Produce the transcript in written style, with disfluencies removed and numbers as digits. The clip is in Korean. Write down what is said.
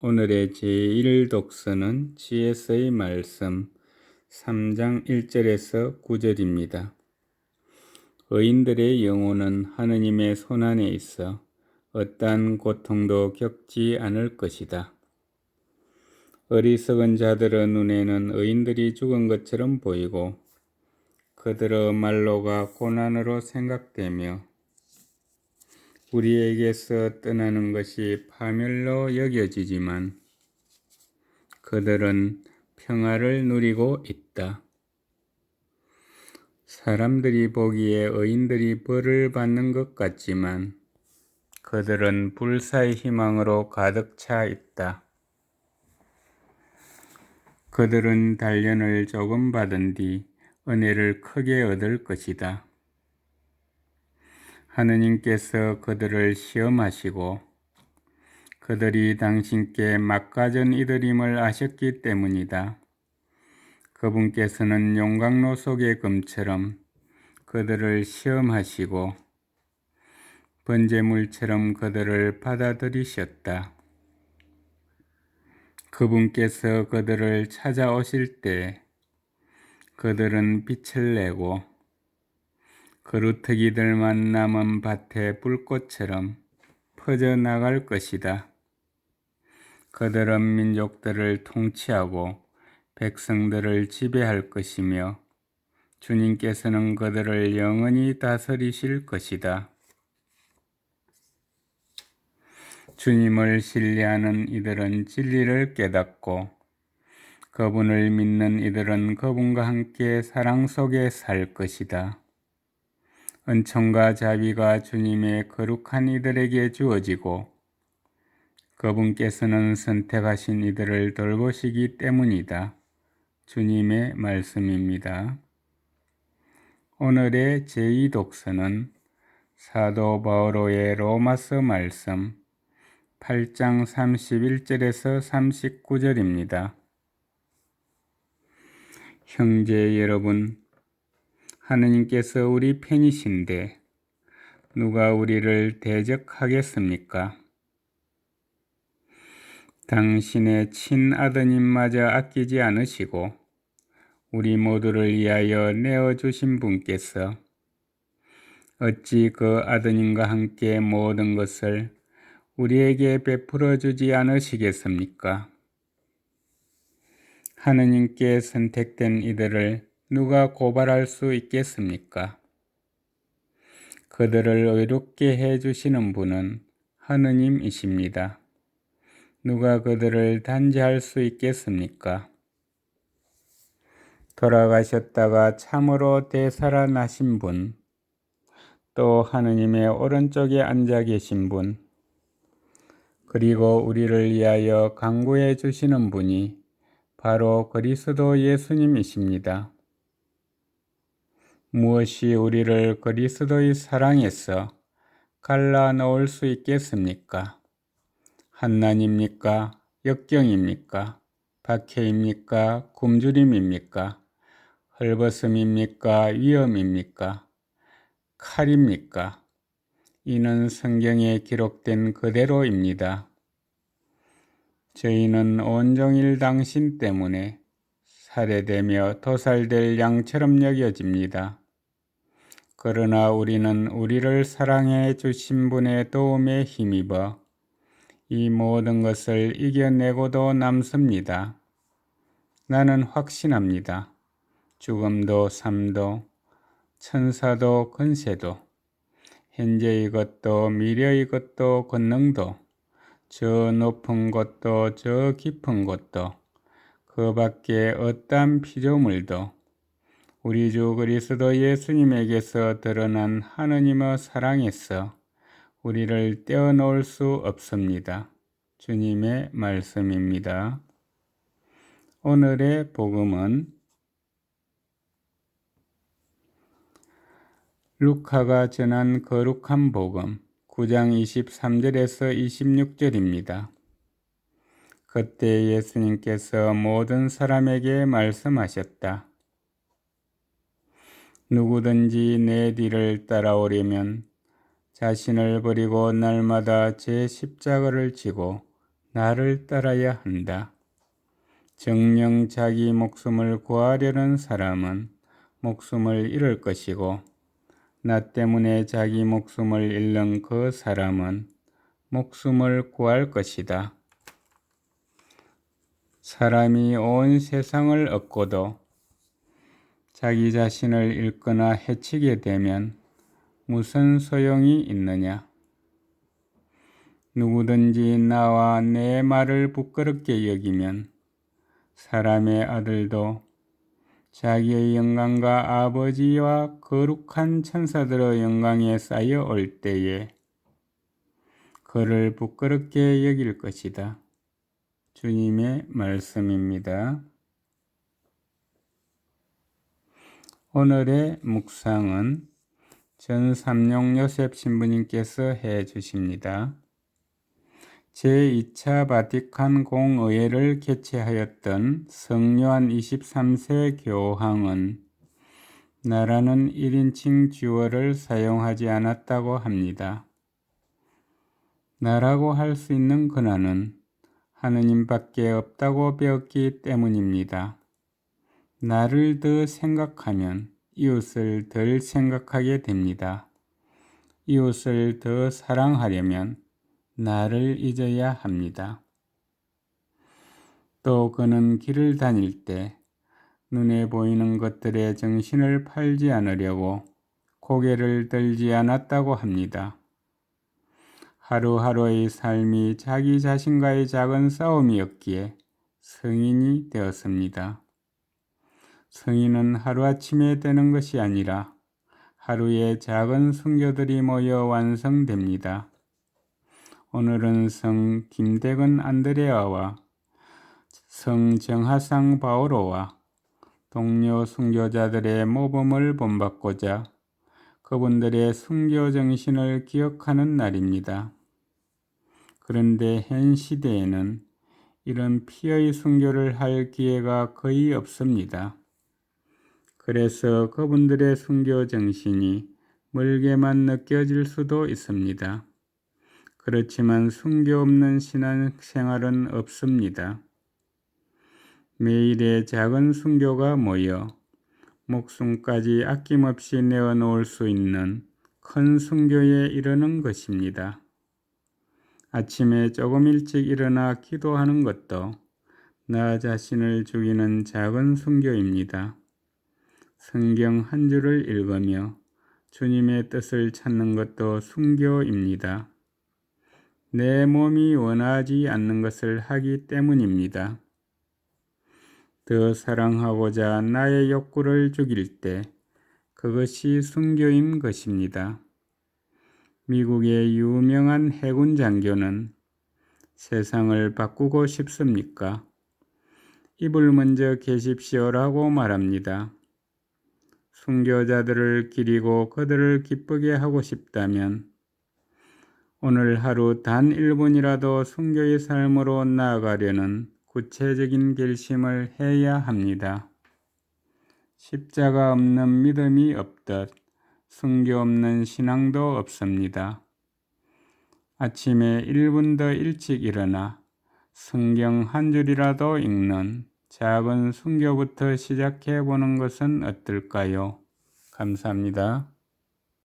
오늘의 제1 독서는 GS의 말씀 3장 1절에서 9절입니다. 의인들의 영혼은 하느님의 손안에 있어 어떠한 고통도 겪지 않을 것이다. 어리석은 자들의 눈에는 의인들이 죽은 것처럼 보이고 그들의 말로가 고난으로 생각되며 우리에게서 떠나는 것이 파멸로 여겨지지만 그들은 평화를 누리고 있다. 사람들이 보기에 의인들이 벌을 받는 것 같지만 그들은 불사의 희망으로 가득 차 있다. 그들은 단련을 조금 받은 뒤 은혜를 크게 얻을 것이다. 하느님께서 그들을 시험하시고 그들이 당신께 막가전 이들임을 아셨기 때문이다. 그분께서는 용광로 속의 금처럼 그들을 시험하시고 번제물처럼 그들을 받아들이셨다. 그분께서 그들을 찾아오실 때 그들은 빛을 내고 그루터기들만 남은 밭의 불꽃처럼 퍼져나갈 것이다. 그들은 민족들을 통치하고 백성들을 지배할 것이며 주님께서는 그들을 영원히 다스리실 것이다. 주님을 신뢰하는 이들은 진리를 깨닫고 그분을 믿는 이들은 그분과 함께 사랑 속에 살 것이다. 은총과 자비가 주님의 거룩한 이들에게 주어지고 그분께서는 선택하신 이들을 돌보시기 때문이다. 주님의 말씀입니다. 오늘의 제2 독서는 사도 바오로의 로마서 말씀 8장 31절에서 39절입니다. 형제 여러분, 하느님께서 우리 편이신데 누가 우리를 대적하겠습니까? 당신의 친아드님마저 아끼지 않으시고 우리 모두를 위하여 내어주신 분께서 어찌 그 아드님과 함께 모든 것을 우리에게 베풀어 주지 않으시겠습니까? 하느님께 선택된 이들을 누가 고발할 수 있겠습니까? 그들을 의롭게 해주시는 분은 하느님이십니다. 누가 그들을 단죄할 수 있겠습니까? 돌아가셨다가 참으로 되살아나신 분, 또 하느님의 오른쪽에 앉아 계신 분, 그리고 우리를 위하여 간구해 주시는 분이 바로 그리스도 예수님이십니다. 무엇이 우리를 그리스도의 사랑에서 갈라놓을 수 있겠습니까? 한난입니까? 역경입니까? 박해입니까? 굶주림입니까? 헐벗음입니까? 위험입니까? 칼입니까? 이는 성경에 기록된 그대로입니다. 저희는 온종일 당신 때문에 살해되며 도살될 양처럼 여겨집니다. 그러나 우리는 우리를 사랑해 주신 분의 도움에 힘입어 이 모든 것을 이겨내고도 남습니다. 나는 확신합니다. 죽음도 삶도 천사도 권세도 현재의 것도 미래의 것도 권능도 저 높은 곳도 저 깊은 곳도 그 밖에 어떠한 피조물도 우리 주 그리스도 예수님에게서 드러난 하느님의 사랑에서 우리를 떼어놓을 수 없습니다. 주님의 말씀입니다. 오늘의 복음은 루카가 전한 거룩한 복음 9장 23절에서 26절입니다. 그때 예수님께서 모든 사람에게 말씀하셨다. 누구든지 내 뒤를 따라오려면 자신을 버리고 날마다 제 십자가를 지고 나를 따라야 한다. 정녕 자기 목숨을 구하려는 사람은 목숨을 잃을 것이고 나 때문에 자기 목숨을 잃는 그 사람은 목숨을 구할 것이다. 사람이 온 세상을 얻고도 자기 자신을 잃거나 해치게 되면 무슨 소용이 있느냐? 누구든지 나와 내 말을 부끄럽게 여기면 사람의 아들도 자기의 영광과 아버지와 거룩한 천사들의 영광에 쌓여 올 때에 그를 부끄럽게 여길 것이다. 주님의 말씀입니다. 오늘의 묵상은 전삼용 요셉 신부님께서 해 주십니다. 제2차 바티칸 공의회를 개최하였던 성요한 23세 교황은 나라는 1인칭 주어를 사용하지 않았다고 합니다. 나라고 할 수 있는 권한은 하느님밖에 없다고 배웠기 때문입니다. 나를 더 생각하면 이웃을 덜 생각하게 됩니다. 이웃을 더 사랑하려면 나를 잊어야 합니다. 또 그는 길을 다닐 때 눈에 보이는 것들에 정신을 팔지 않으려고 고개를 들지 않았다고 합니다. 하루하루의 삶이 자기 자신과의 작은 싸움이었기에 성인이 되었습니다. 성인은 하루아침에 되는 것이 아니라 하루의 작은 순교들이 모여 완성됩니다. 오늘은 성 김대근 안드레아와 성 정하상 바오로와 동료 순교자들의 모범을 본받고자 그분들의 순교 정신을 기억하는 날입니다. 그런데 현 시대에는 이런 피의 순교를 할 기회가 거의 없습니다. 그래서 그분들의 순교 정신이 멀게만 느껴질 수도 있습니다. 그렇지만 순교 없는 신앙생활은 없습니다. 매일의 작은 순교가 모여 목숨까지 아낌없이 내어놓을 수 있는 큰 순교에 이르는 것입니다. 아침에 조금 일찍 일어나 기도하는 것도 나 자신을 죽이는 작은 순교입니다. 성경 한 줄을 읽으며 주님의 뜻을 찾는 것도 순교입니다. 내 몸이 원하지 않는 것을 하기 때문입니다. 더 사랑하고자 나의 욕구를 죽일 때 그것이 순교인 것입니다. 미국의 유명한 해군 장교는 세상을 바꾸고 싶습니까? 입을 먼저 개십시오라고 말합니다. 순교자들을 기리고 그들을 기쁘게 하고 싶다면 오늘 하루 단 1분이라도 순교의 삶으로 나아가려는 구체적인 결심을 해야 합니다. 십자가 없는 믿음이 없듯 순교 없는 신앙도 없습니다. 아침에 1분 더 일찍 일어나 성경 한 줄이라도 읽는 작은 순교부터 시작해 보는 것은 어떨까요? 감사합니다.